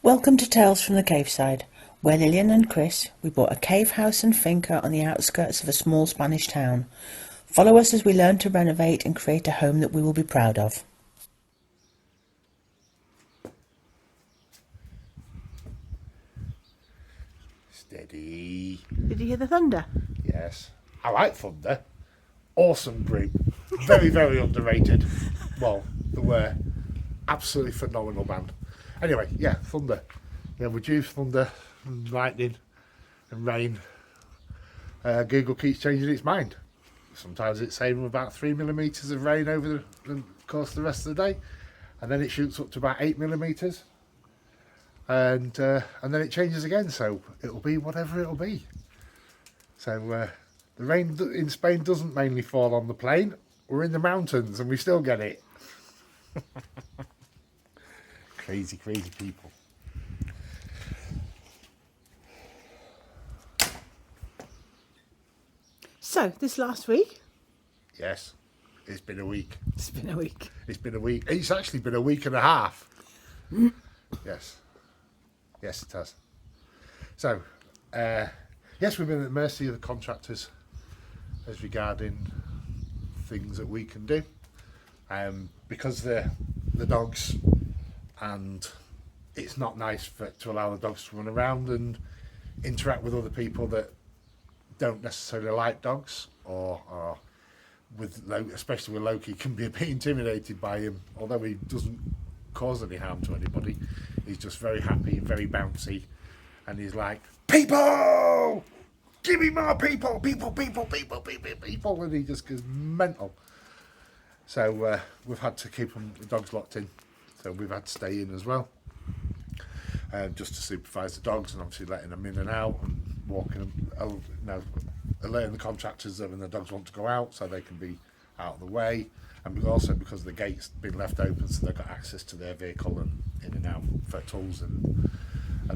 Welcome to Tales from the Caveside, where Lillian and Chris, we bought a cave house and finca on the outskirts of a small Spanish town. Follow us as we learn to renovate and create a home that we will be proud of. Steady. Did you hear the thunder? Yes. I like Thunder. Awesome group. Very, very underrated. Well, they were absolutely phenomenal band. Anyway, yeah, Thunder. Yeah, reduce thunder and lightning and rain. Google keeps changing its mind. Sometimes it's saying about 3 millimetres of rain over the course of the rest of the day, and then it shoots up to about 8 millimetres, and then it changes again. So it'll be whatever it'll be. So the rain in Spain doesn't mainly fall on the plain. We're in the mountains and we still get it. Crazy, crazy people. So, this last week? Yes, it's been a week. It's been a week. It's been a week. It's actually been a week and a half. Yes. Yes, it has. So, yes, we've been at the mercy of the contractors as regarding things that we can do. Because the dogs, and it's not nice to allow the dogs to run around and interact with other people that don't necessarily like dogs, or especially with Loki, can be a bit intimidated by him, although he doesn't cause any harm to anybody. He's just very happy and very bouncy, and he's like, people, give me more people, and he just goes mental. So we've had to keep the dogs locked in, so we've had to stay in as well, just to supervise the dogs, and obviously letting them in and out and walking them, alerting the contractors that when the dogs want to go out, so they can be out of the way, and also because the gate's been left open, so they've got access to their vehicle and in and out for tools and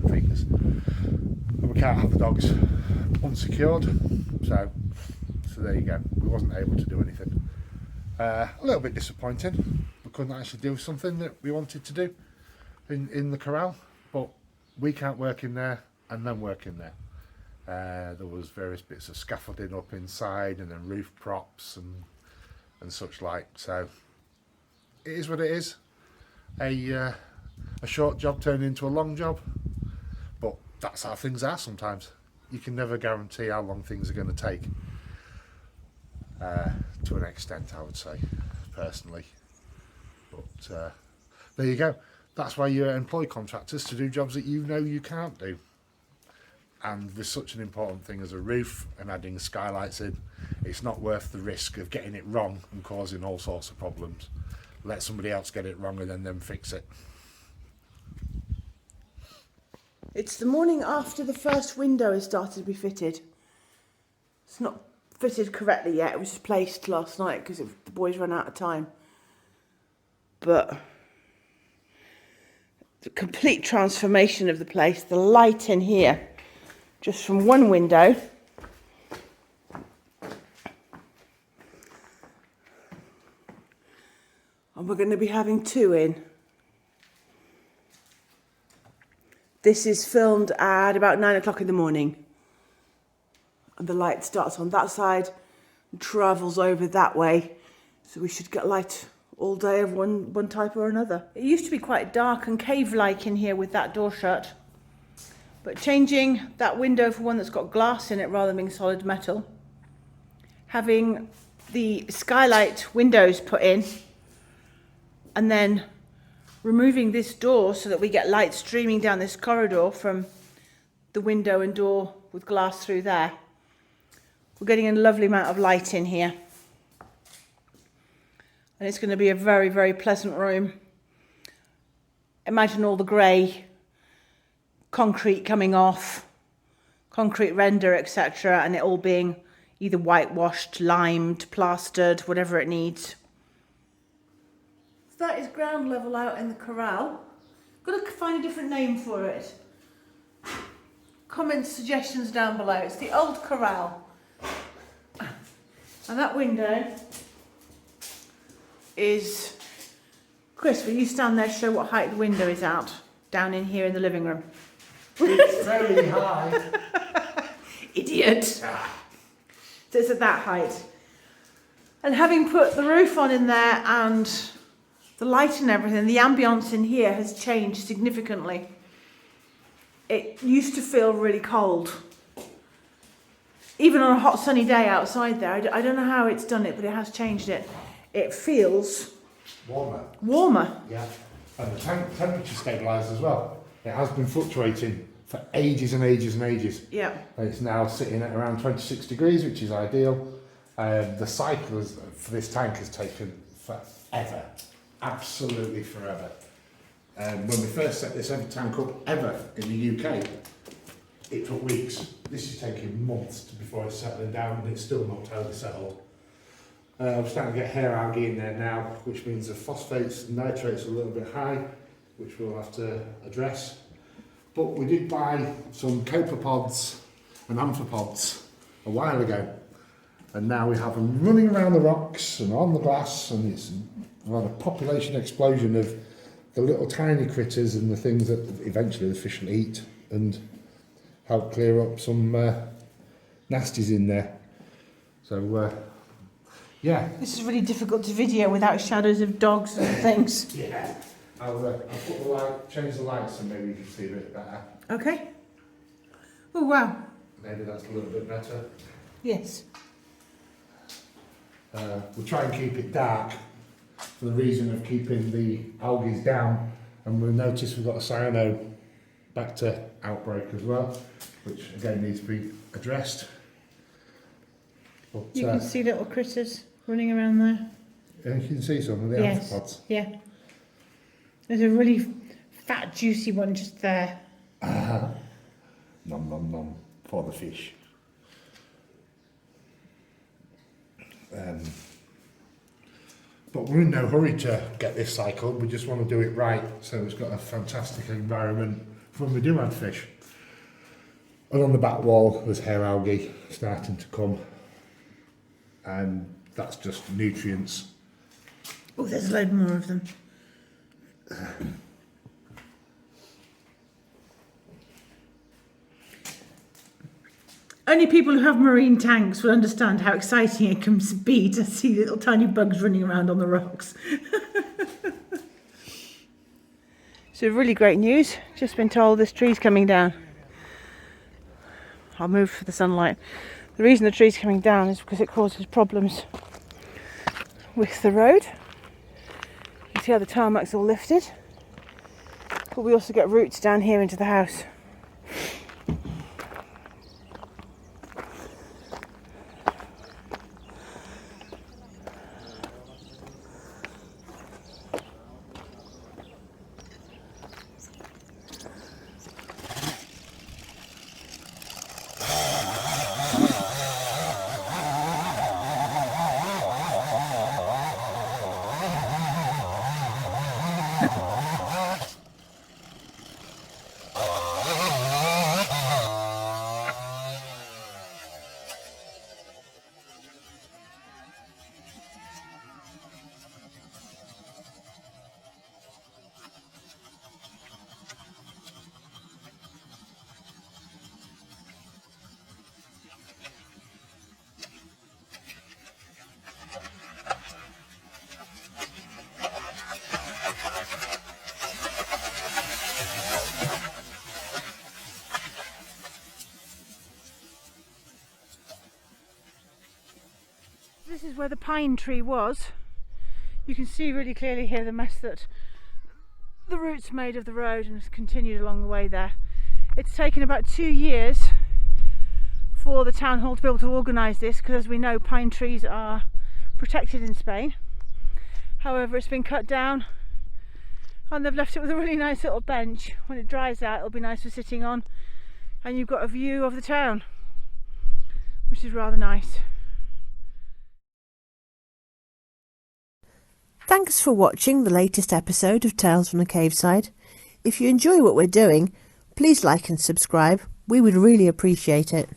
things. And we can't have the dogs unsecured, so there you go. We wasn't able to do anything. A little bit disappointing. We couldn't actually do something that we wanted to do in the corral, but we can't work in there and then work in there. There was various bits of scaffolding up inside, and then roof props and such like. So it is what it is. A short job turned into a long job, but that's how things are sometimes. You can never guarantee how long things are going to take. To an extent, I would say, personally. But there you go. That's why you employ contractors, to do jobs that you know you can't do. And with such an important thing as a roof and adding skylights in, it's not worth the risk of getting it wrong and causing all sorts of problems. Let somebody else get it wrong and then them fix it. It's the morning after the first window has started to be fitted. It's not fitted correctly yet. It was placed last night because the boys ran out of time. But the complete transformation of the place, the light in here, just from one window, and we're going to be having two in. This is filmed at about 9 o'clock in the morning. And the light starts on that side and travels over that way. So we should get light all day of one type or another. It used to be quite dark and cave-like in here with that door shut. But changing that window for one that's got glass in it rather than being solid metal, having the skylight windows put in, and then removing this door so that we get light streaming down this corridor from the window and door with glass through there. We're getting a lovely amount of light in here. And it's going to be a very, very pleasant room. Imagine all the grey concrete coming off, concrete render, etc., and it all being either whitewashed, limed, plastered, whatever it needs. So that is ground level out in the corral. Got to find a different name for it. Comments, suggestions down below. It's the old corral. And that window is... Chris, will you stand there to show what height the window is at? down in here in the living room. It's very high. Idiot. So it's at that height. And having put the roof on in there and the light and everything, the ambience in here has changed significantly. It used to feel really cold. Even on a hot sunny day outside there, I don't know how it's done it, but it has changed it. It feels warmer. Yeah, and the temperature stabilised as well. It has been fluctuating for ages and ages and ages. Yeah. And it's now sitting at around 26 degrees, which is ideal. The cycle for this tank has taken forever, absolutely forever. When we first set this tank up ever in the UK, it took weeks. This is taking months before it's settling down, and it's still not totally settled. I'm starting to get hair algae in there now, which means the phosphates and nitrates are a little bit high, which we'll have to address. But we did buy some copepods and amphipods a while ago, and now we have them running around the rocks and on the glass, and it's had a population explosion of the little tiny critters and the things that eventually the fish will eat and help clear up some nasties in there. So yeah. This is really difficult to video without shadows of dogs and things. Yeah. I'll put the light, change the lights, so maybe you can see a bit better. Okay. Oh wow. Maybe that's a little bit better. Yes. We'll try and keep it dark for the reason of keeping the algae down, and we'll notice we've got a cyanobacter outbreak as well, which again needs to be addressed. But, You can see little critters running around there. and you can see some of the amphipods. Yeah. There's a really fat, juicy one just there. Nom nom nom for the fish. But we're in no hurry to get this cycled. We just want to do it right, so it's got a fantastic environment for when we do add fish. And on the back wall, there's hair algae starting to come, and that's just nutrients. Oh, there's a load more of them. Only people who have marine tanks will understand how exciting it can be to see little tiny bugs running around on the rocks. So really great news. Just been told this tree's coming down. I'll move for the sunlight. The reason the tree's coming down is because it causes problems with the road. You can see how the tarmac's all lifted. But we also get roots down here into the house. This is where the pine tree was. You can see really clearly here the mess that the roots made of the road and has continued along the way there. It's taken about 2 years for the town hall to be able to organise this, because as we know, pine trees are protected in Spain. However, it's been cut down and they've left it with a really nice little bench. When it dries out, it'll be nice for sitting on, and you've got a view of the town, which is rather nice. Thanks for watching the latest episode of Tales from the Caveside. If you enjoy what we're doing, please like and subscribe. We would really appreciate it.